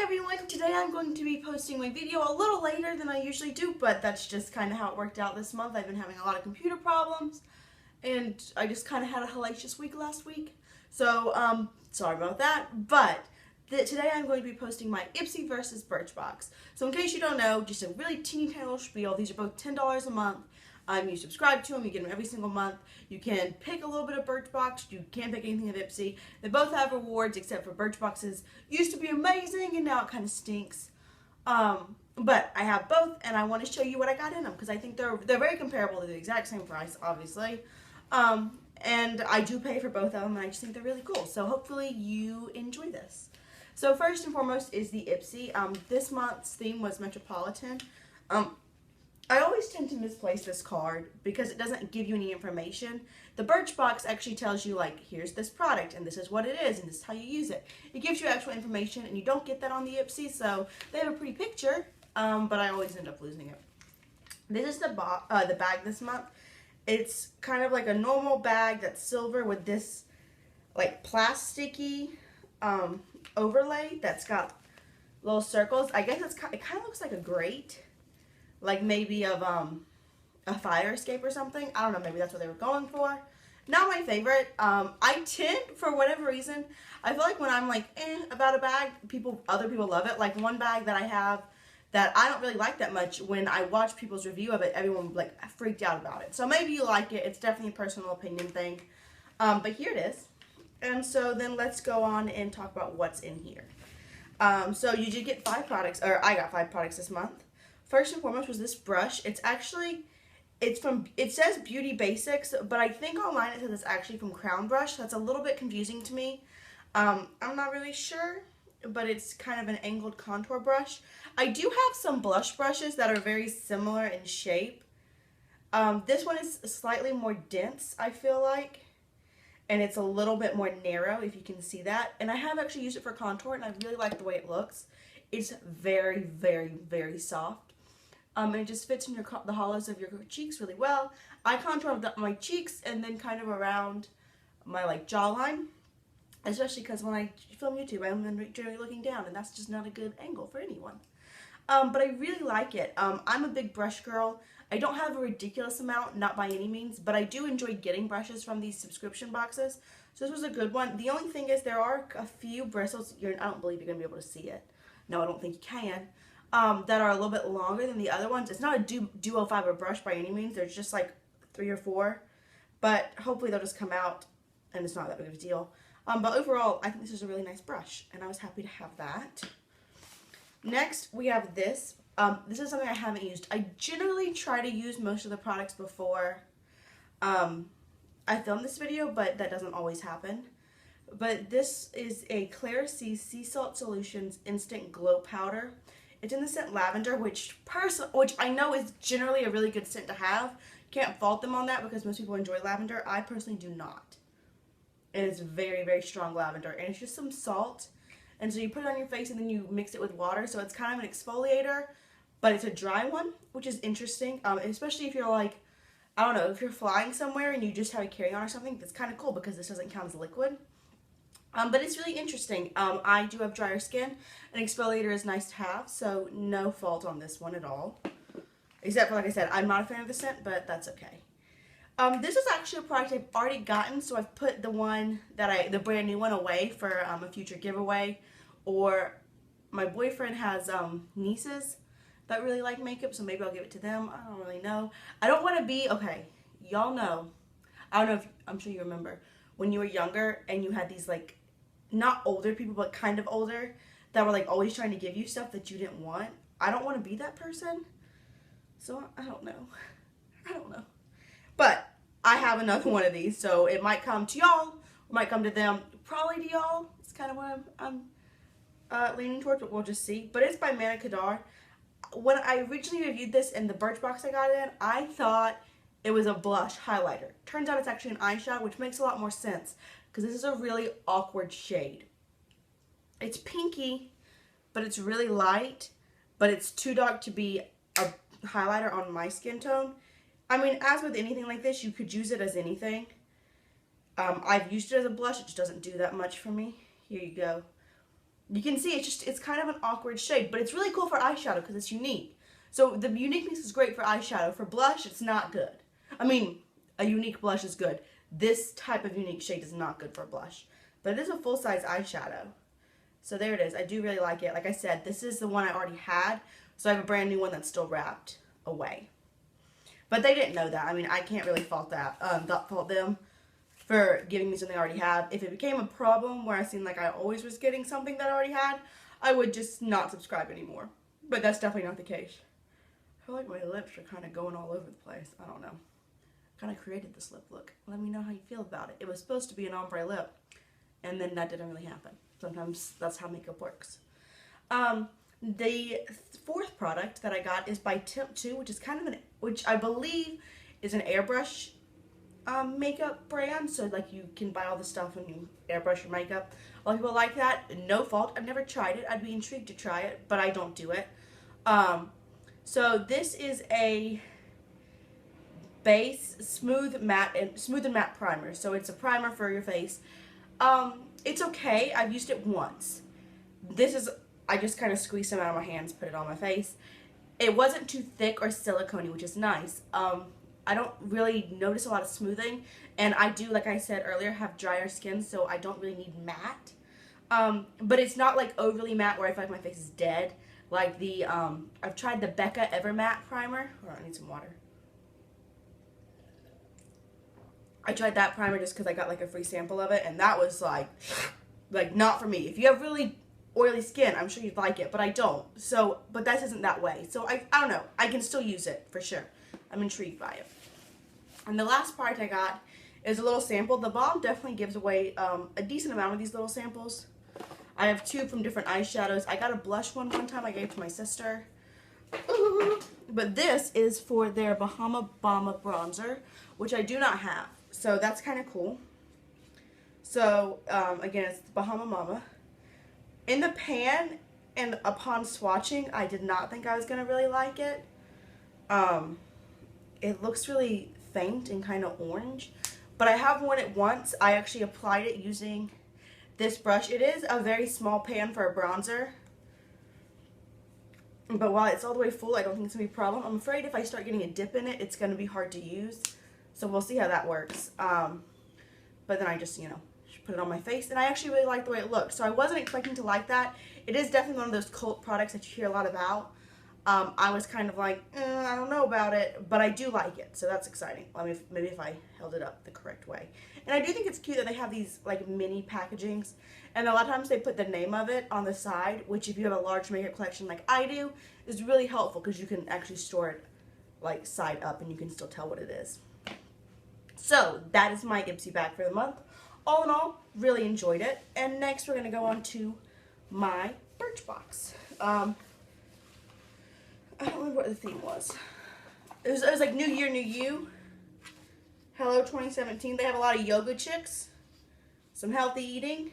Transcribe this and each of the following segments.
everyone, today I'm going to be posting my video a little later than I usually do, but that's just kind of how it worked out this month. I've been having a lot of computer problems, and I just kind of had a hellacious week last week, so sorry about that, but today I'm going to be posting my Ipsy versus Birchbox. So in case you don't know, just a really teeny tiny little spiel. These are both $10 a month. You subscribe to them, you get them every single month. You can pick a little bit of Birchbox, you can't pick anything of Ipsy. They both have rewards, except for Birchbox's used to be amazing and now it kind of stinks. But I have both and I want to show you what I got in them because I think they're very comparable. They're the exact same price, obviously. And I do pay for both of them and I just think they're really cool. So hopefully you enjoy this. So first and foremost is the Ipsy. This month's theme was Metropolitan. I always tend to misplace this card because it doesn't give you any information. The Birchbox actually tells you, like, here's this product and this is what it is and this is how you use it. It gives you actual information and you don't get that on the Ipsy, so they have a pretty picture, but I always end up losing it. This is the bag this month. It's kind of like a normal bag that's silver with this, like, plasticky overlay that's got little circles. I guess it kind of looks like a grate. Like maybe of a fire escape or something. I don't know, maybe that's what they were going for. Not my favorite. I tend, for whatever reason, I feel like when I'm like, about a bag, other people love it. Like one bag that I have that I don't really like that much, when I watch people's review of it, everyone like freaked out about it. So maybe you like it. It's definitely a personal opinion thing. But here it is. And so then let's go on and talk about what's in here. So you did get 5 products, or I got 5 products this month. First and foremost was this brush. It says Beauty Basics, but I think online it says it's actually from Crown Brush. That's a little bit confusing to me. I'm not really sure, but it's kind of an angled contour brush. I do have some blush brushes that are very similar in shape. This one is slightly more dense, I feel like, and it's a little bit more narrow, if you can see that. And I have actually used it for contour, and I really like the way it looks. It's very, very, very soft. And it just fits in the hollows of your cheeks really well. I contour my cheeks and then kind of around my like jawline, especially because when I film YouTube, I'm generally looking down, and that's just not a good angle for anyone. But I really like it. I'm a big brush girl. I don't have a ridiculous amount, not by any means, but I do enjoy getting brushes from these subscription boxes. So this was a good one. The only thing is there are a few bristles. I don't believe you're going to be able to see it. No, I don't think you can. That are a little bit longer than the other ones. It's not a duo fiber brush by any means. There's just like 3 or 4. But hopefully they'll just come out and it's not that big of a deal. But overall, I think this is a really nice brush. And I was happy to have that. Next, we have this. This is something I haven't used. I generally try to use most of the products before I film this video, but that doesn't always happen. But this is a CleariSEA Sea Salt Solutions Instant Glow Powder. It's in the scent Lavender, which I know is generally a really good scent to have. Can't fault them on that because most people enjoy lavender. I personally do not. It is very, very strong lavender, and it's just some salt. And so you put it on your face and then you mix it with water. So it's kind of an exfoliator, but it's a dry one, which is interesting. Especially if you're like, I don't know, if you're flying somewhere and you just have a carry-on or something, that's kind of cool because this doesn't count as liquid. But it's really interesting. I do have drier skin. An exfoliator is nice to have, so no fault on this one at all. Except for, like I said, I'm not a fan of the scent, but that's okay. This is actually a product I've already gotten, so I've put the brand new one away for a future giveaway. Or my boyfriend has nieces that really like makeup, so maybe I'll give it to them. I don't really know. I don't want to be, okay, y'all know. I don't know if, I'm sure you remember, when you were younger and you had these like, not older people, but kind of older, that were like always trying to give you stuff that you didn't want. I don't want to be that person. So I don't know. I don't know. But I have another one of these, so it might come to y'all, or might come to them. Probably to y'all. It's kind of what I'm leaning towards, but we'll just see. But it's by Manna Kadar. When I originally reviewed this in the Birchbox I got it in, I thought it was a blush highlighter. Turns out it's actually an eyeshadow, which makes a lot more sense because this is a really awkward shade. It's pinky, but it's really light, but it's too dark to be a highlighter on my skin tone. I mean, as with anything like this, you could use it as anything. I've used it as a blush. It just doesn't do that much for me. Here you go. You can see it's kind of an awkward shade, but it's really cool for eyeshadow because it's unique. So the uniqueness is great for eyeshadow. For blush, it's not good. I mean, a unique blush is good. This type of unique shade is not good for blush. But it is a full-size eyeshadow. So there it is. I do really like it. Like I said, this is the one I already had. So I have a brand new one that's still wrapped away. But they didn't know that. I mean, I can't really fault them for giving me something I already had. If it became a problem where I seemed like I always was getting something that I already had, I would just not subscribe anymore. But that's definitely not the case. I feel like my lips are kind of going all over the place. I don't know. I kind of created this lip look. Let me know how you feel about it. It was supposed to be an ombre lip, and then that didn't really happen. Sometimes that's how makeup works. The fourth product that I got is by Temptu, which is kind of which I believe is an airbrush makeup brand. So like you can buy all the stuff and you airbrush your makeup. A lot of people like that. No fault. I've never tried it. I'd be intrigued to try it, but I don't do it. So this is a base smooth and matte primer. So it's a primer for your face. It's okay. I've used it once. I just kind of squeezed some out of my hands, put it on my face. It wasn't too thick or silicone-y, which is nice. I don't really notice a lot of smoothing, and I do, like I said earlier, have drier skin, so I don't really need matte. But it's not like overly matte where I feel like my face is dead. Like the, I've tried the Becca Ever Matte Primer. Hold on, I need some water. I tried that primer just because I got like a free sample of it, and that was like not for me. If you have really oily skin, I'm sure you'd like it, but I don't. So, but this isn't that way. So I don't know. I can still use it for sure. I'm intrigued by it. And the last product I got is a little sample. The Balm definitely gives away a decent amount of these little samples. I have two from different eyeshadows. I got a blush one time I gave to my sister. But this is for their Bahama bronzer, which I do not have. So that's kind of cool. So, again, it's Bahama Mama. In the pan and upon swatching, I did not think I was going to really like it. It looks really faint and kind of orange. But I have worn it once. I actually applied it using this brush. It is a very small pan for a bronzer. But while it's all the way full, I don't think it's going to be a problem. I'm afraid if I start getting a dip in it, it's going to be hard to use. So we'll see how that works. But then I just, put it on my face. And I actually really like the way it looks. So I wasn't expecting to like that. It is definitely one of those cult products that you hear a lot about. I was kind of like, I don't know about it. But I do like it. So that's exciting. Maybe if I held it up the correct way. And I do think it's cute that they have these like mini packagings. And a lot of times they put the name of it on the side, which if you have a large makeup collection like I do, is really helpful because you can actually store it like side up and you can still tell what it is. So that is my Ipsy bag for the month. All in all, really enjoyed it. And next we're going to go on to my Birchbox. I don't remember what the theme was. It was like New Year, New You. Hello 2017. They have a lot of yoga chicks. Some healthy eating.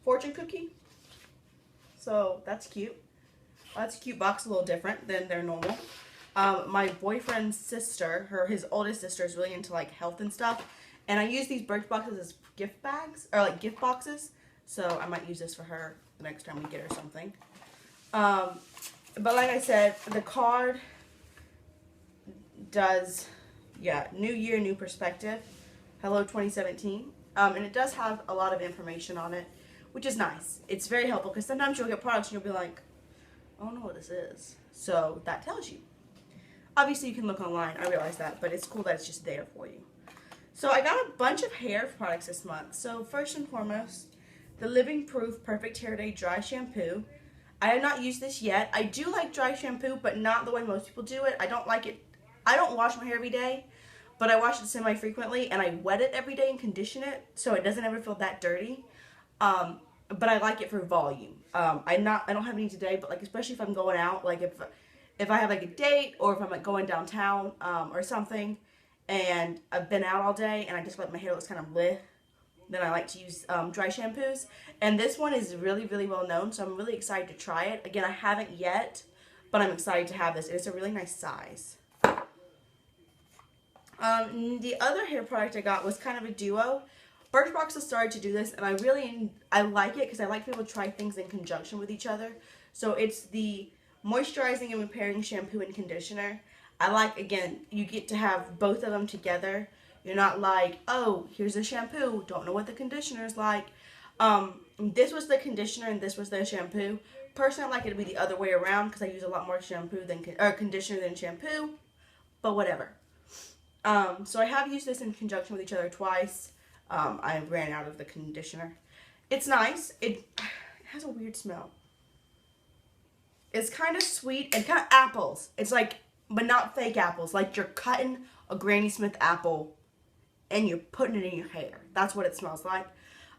Fortune cookie. So that's cute. That's a cute box, a little different than their normal. My boyfriend's sister, his oldest sister, is really into like health and stuff. And I use these Birchboxes as gift bags, or like gift boxes. So I might use this for her the next time we get her something. But like I said, the card does, New Year, New Perspective. Hello 2017. And it does have a lot of information on it, which is nice. It's very helpful because sometimes you'll get products and you'll be like, I don't know what this is. So that tells you. Obviously you can look online, I realize that, but it's cool that it's just there for you. So I got a bunch of hair products this month. So first and foremost, the Living Proof Perfect Hair Day Dry Shampoo. I have not used this yet. I do like dry shampoo, but not the way most people do it. I don't like it. I don't wash my hair every day, but I wash it semi-frequently, and I wet it every day and condition it, so it doesn't ever feel that dirty. But I like it for volume. I don't have any today, but like especially if I'm going out, like if I have like a date or if I'm like going downtown or something, and I've been out all day and I just like my hair looks kind of bleh, then I like to use dry shampoos. And this one is really, really well known, so I'm really excited to try it. Again, I haven't yet, but I'm excited to have this. It's a really nice size. The other hair product I got was kind of a duo. Birchbox has started to do this, and I like it because I like people to try things in conjunction with each other. So it's the moisturizing and repairing shampoo and conditioner. I like, again, you get to have both of them together. You're not like, oh, here's a shampoo, don't know what the conditioner is like. This was the conditioner and this was the shampoo. Personally, I like it to be the other way around because I use a lot more conditioner than shampoo, but whatever. So I have used this in conjunction with each other twice. I ran out of the conditioner. It's nice. It has a weird smell. It's kind of sweet and kind of apples. It's like, but not fake apples. Like you're cutting a Granny Smith apple and you're putting it in your hair. That's what it smells like.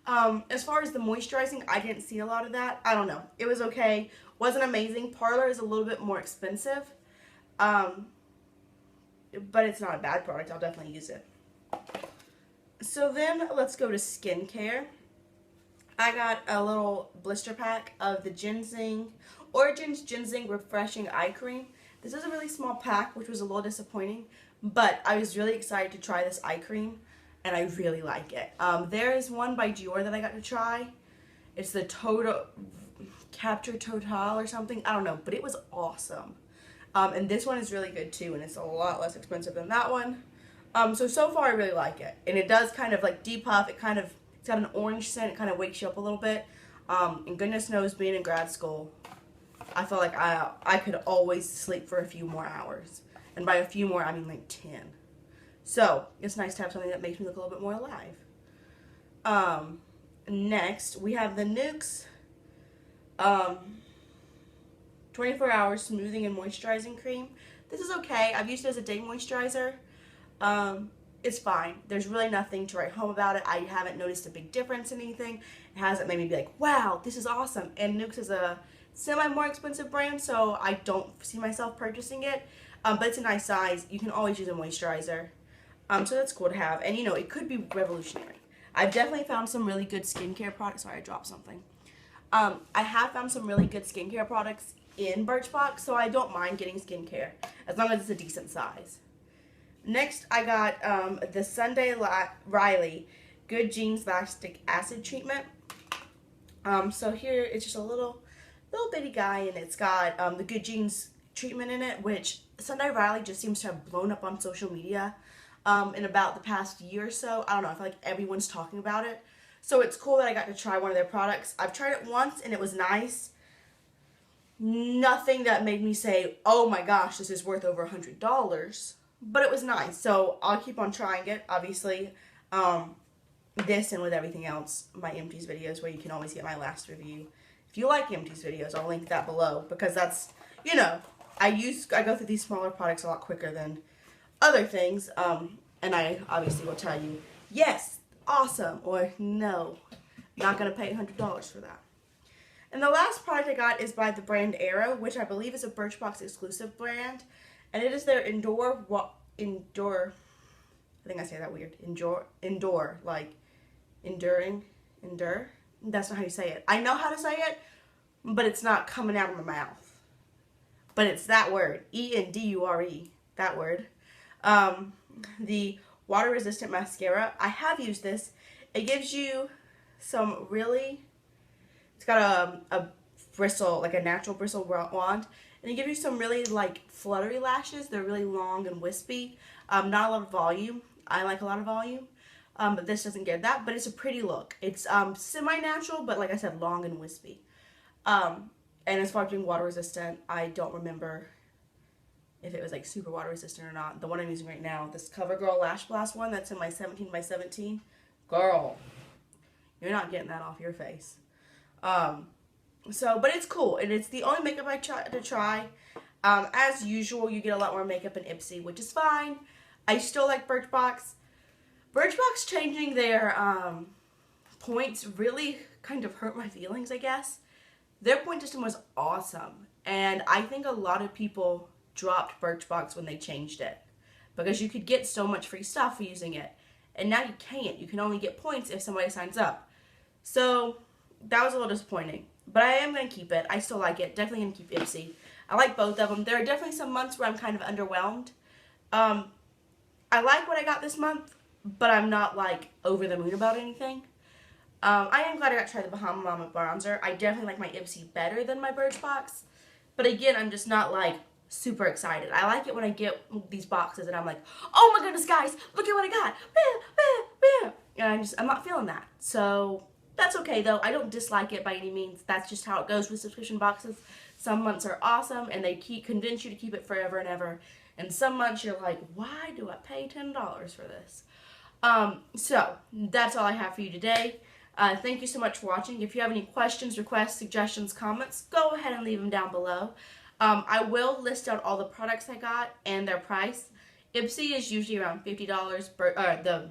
As far as the moisturizing, I didn't see a lot of that. I don't know. It was okay. Wasn't amazing. Parlor is a little bit more expensive. But it's not a bad product. I'll definitely use it. So then let's go to skincare. I got a little blister pack of the GinZing Origins GinZing Refreshing Eye Cream. This is a really small pack, which was a little disappointing, but I was really excited to try this eye cream, and I really like it. There is one by Dior that I got to try. It's the Capture Total or something. I don't know, but it was awesome. And this one is really good too, and it's a lot less expensive than that one. So far I really like it. And it does kind of like depuff. It's got an orange scent. It kind of wakes you up a little bit. And goodness knows, being in grad school, I felt like I could always sleep for a few more hours. And by a few more, I mean like 10. So it's nice to have something that makes me look a little bit more alive. Next, we have the Nuxe 24 Hour Smoothing and Moisturizing Cream. This is okay. I've used it as a day moisturizer. It's fine. There's really nothing to write home about it. I haven't noticed a big difference in anything. It hasn't made me be like, wow, this is awesome. And Nuxe is a semi more expensive brand, so I don't see myself purchasing it. But it's a nice size. You can always use a moisturizer. So that's cool to have. And you know, it could be revolutionary. I've definitely found some really good skincare products. Sorry, I dropped something. I have found some really good skincare products in Birchbox, so I don't mind getting skincare as long as it's a decent size. Next, I got the Sunday Riley Good Genes Lactic Acid Treatment. So here it's just a little bitty guy, and it's got the Good Genes treatment in it, which Sunday Riley just seems to have blown up on social media in about the past year or so. I don't know, I feel like everyone's talking about it. So it's cool that I got to try one of their products. I've tried it once and it was nice. Nothing that made me say, oh my gosh, this is worth over $100. But it was nice, so I'll keep on trying it. Obviously, this and with everything else, my empties videos, where you can always get my last review. If you like empties videos, I'll link that below, because that's, you know, I go through these smaller products a lot quicker than other things, and I obviously will tell you, yes, awesome, or no, not going to pay $100 for that. And the last product I got is by the brand Arrow, which I believe is a Birchbox exclusive brand. And it is their indoor, I think I say that weird, indoor, like, endure, that's not how you say it. I know how to say it, but it's not coming out of my mouth. But it's that word, E-N-D-U-R-E, that word. The water resistant mascara, I have used this. It gives you some really, it's got a bristle, like a natural bristle wand. And it gives you some really, like, fluttery lashes. They're really long and wispy. Not a lot of volume. I like a lot of volume. But this doesn't get that. But it's a pretty look. It's semi-natural, but like I said, long and wispy. And as far as being water resistant, I don't remember if it was, like, super water resistant or not. The one I'm using right now, this Covergirl Lash Blast one, that's in my 17 by 17. Girl, you're not getting that off your face. But it's cool, and it's the only makeup I tried to try. As usual, you get a lot more makeup in Ipsy, which is fine. I still like Birchbox. Birchbox changing their points really kind of hurt my feelings, I guess. Their point system was awesome, and I think a lot of people dropped Birchbox when they changed it, because you could get so much free stuff for using it, and now you can't. You can only get points if somebody signs up. So that was a little disappointing. But I am going to keep it. I still like it. Definitely going to keep Ipsy. I like both of them. There are definitely some months where I'm kind of underwhelmed. I like what I got this month. but I'm not like over the moon about anything. I am glad I got to try the Bahama Mama bronzer. I definitely like my Ipsy better than my Birchbox. But again, I'm just not like super excited. I like it when I get these boxes and I'm like, oh my goodness, guys, look at what I got. And I'm not feeling that. So that's okay though. I don't dislike it by any means. That's just how it goes with subscription boxes. Some months are awesome and they convince you to keep it forever and ever. And some months you're like, why do I pay $10 for this? So that's all I have for you today. Thank you so much for watching. If you have any questions, requests, suggestions, comments, go ahead and leave them down below. I will list out all the products I got and their price. Ipsy is usually around $50. The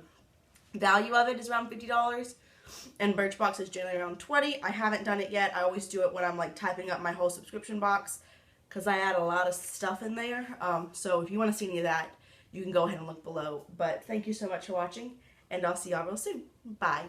value of it is around $50. And Birchbox is generally around $20. I haven't done it yet. I always do it when I'm like typing up my whole subscription box because I add a lot of stuff in there. So if you want to see any of that, you can go ahead and look below. But thank you so much for watching, and I'll see y'all real soon. Bye.